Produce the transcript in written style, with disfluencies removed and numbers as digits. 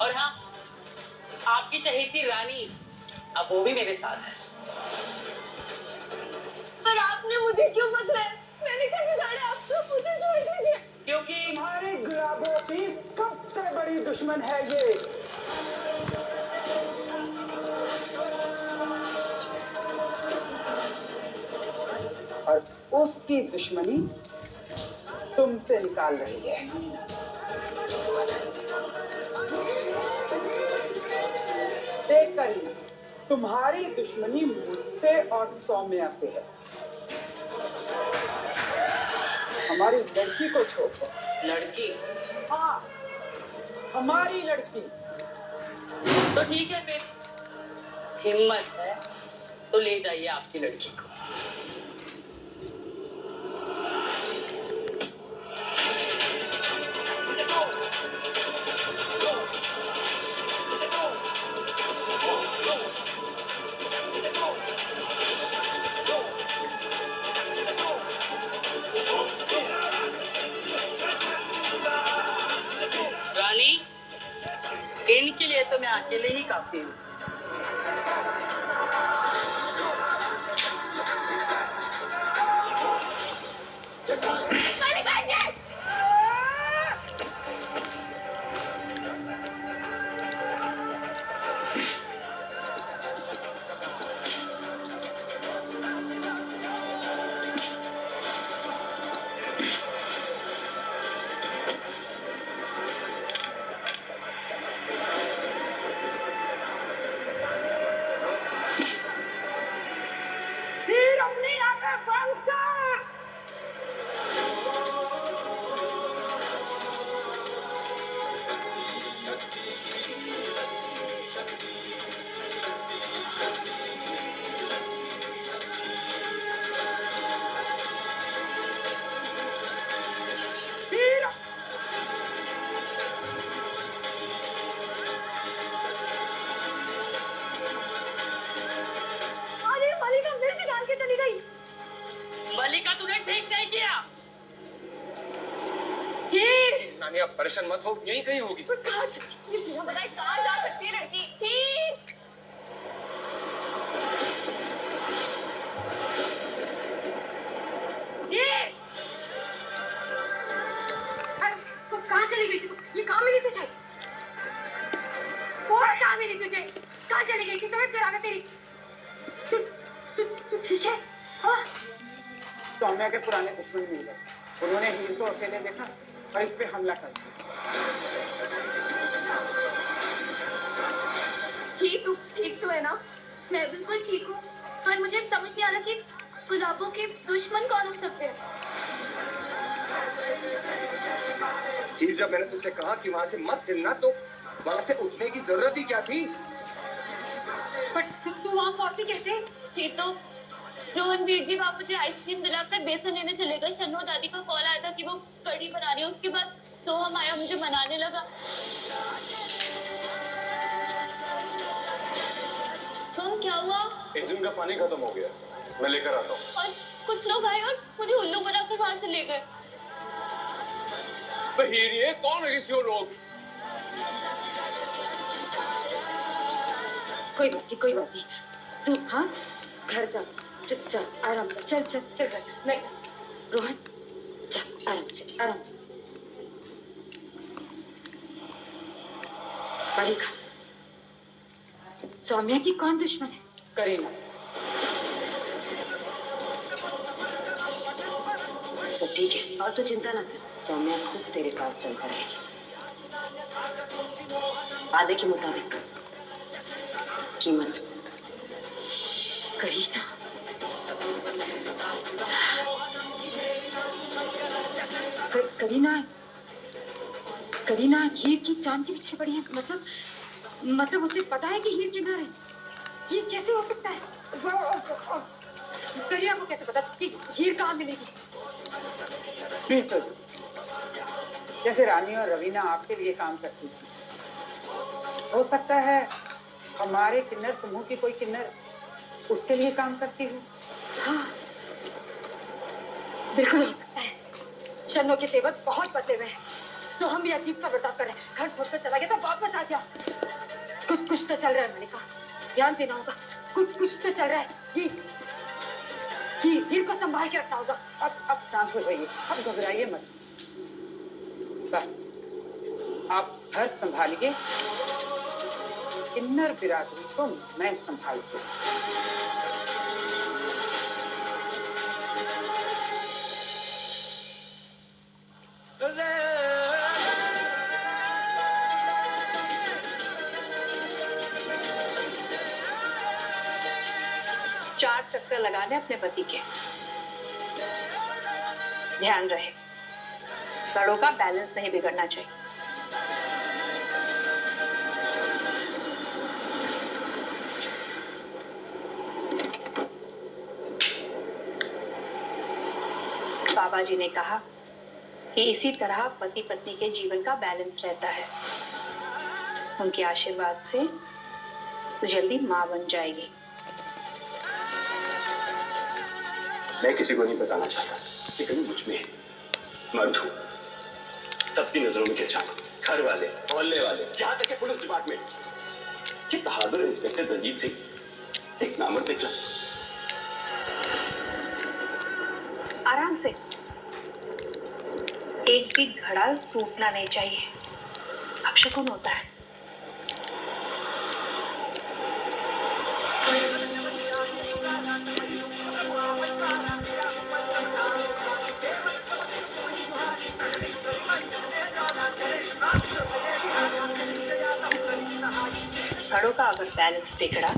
और हाँ, आपकी चहेती रानी अब वो भी मेरे साथ है। पर आपने मुझे क्यों बदला? मैंने कभी साढ़े आपको मुझे छोड़ के दिया। क्योंकि हमारे गुलाबों की सबसे बड़ी दुश्मन है ये। और उसकी दुश्मनी तुमसे निकाल रही है। देखकर ही तुम्हारी दुश्मनी मुझसे और सौम्या से है। हमारी लड़की को छोड़कर। लड़की? हाँ, हमारी लड़की। तो ठीक है फिर, हिम्मत है तो ले जाइए आपकी लड़की को। रानी, इनके लिए तो मैं अकेले ही काफी हूँ। तीर अपनी आंखें बंद कर। तीर। अरे मलिका फिर से डाल के चली गई। मलिका, तूने ठीक नहीं किया। नानी आप परेशान मत हो, यहीं कहीं होगी। कहाँ बताए कहाँ जा सकती है लड़की? ठीक। कहाँ चली गई थी? ये कहाँ मिली तुझे? और कहाँ मिली तुझे? कहाँ चली गई थी? तुम्हें खराब है तेरी। तू ठीक है? हाँ। सौम्या के पुराने दुश्मन मिल गए। उन्होंने हीर को अकेले देखा और इस पे हमला कर दिया। ठीक तो है ना? मैं बिल्कुल ठीक हूँ, पर मुझे समझ नहीं आ रहा कि गुलाबों के दुश्मन कौन हो सकते हैं। हीर, जब मैंने तुझसे कहा कि वहां से मत हिलना तो वहां से उठने की जरूरत ही क्या थी? पर तू वहाँ पहुंची कैसे? ये तो रोहन वीर जी वहाँ मुझे आइसक्रीम दिलाकर बेसन लेने चले गए। शन्नो दादी का कॉल आया था कि वो कढ़ी बना रही है। उसके बाद सोहम आया, मुझे मनाने लगा। सोहम, क्या हुआ? इंजन का पानी खत्म हो गया, मैं लेकर आता हूँ। और कुछ लोग आए और मुझे उल्लू बनाकर वहां से ले गए। तो हीर, ये कौन है किसी लोग? कोई बात नहीं। तू हाँ घर जा, चुपचाप आराम से। चल नहीं रोहन, जा आराम से। मलिका, सौम्या की कौन दुश्मन है? करीना। सब ठीक है और तू चिंता ना कर, सौम्या खुद तेरे पास चलकर रहेगी। वादे के मुताबिक कीमत। करीना, करीना हीर की चांद के पीछे पड़ी है। मतलब उसे पता है कि हीर किनारे है। ये कैसे हो सकता है? करीना को कैसे पता कि हीर कहाँ मिलेगी? प्लीज तो जैसे रानी और रवीना आपके लिए काम करती थी, हो सकता है हमारे किन्नर समूह की कोई किन्नर उसके लिए काम करती हो। हाँ, बिल्कुल हो सकता है। शन्नो के सेवक बहुत बचे हुए हैं, तो हम भी अजीब सा बर्ताव कर रहे हैं। घर छोड़कर चला गया तो वापस आ क्या? कुछ तो चल रहा है, मैंने कहा ध्यान देना होगा। कुछ तो चल रहा है। हीर को संभाल के रखना होगा। अब शांत हो जाइए, अब घबराइए मत। बस आप घर संभालिए, किन्नर बिरादरी को मैं संभालती हूँ। चार चक्कर लगाने अपने पति के, ध्यान रहे घड़ों का बैलेंस नहीं बिगड़ना चाहिए। बाबा जी ने कहा कि इसी तरह पति पत्नी के जीवन का बैलेंस रहता है। उनके आशीर्वाद से तो जल्दी मां बन जाएगी। मैं किसी को नहीं बताना चाहता, लेकिन मुझ में मर्द हूं, सबकी नजरों में गिर जाऊं। घर वाले, मोहल्ले वाले, यहाँ तक कि पुलिस डिपार्टमेंट। ये बहादुर इंस्पेक्टर दलजीत सिंह एक नामर्द निकला। आराम से, एक भी घड़ा टूटना नहीं चाहिए, अपशकुन होता है। घड़ों का अगर बैलेंस बिगड़ा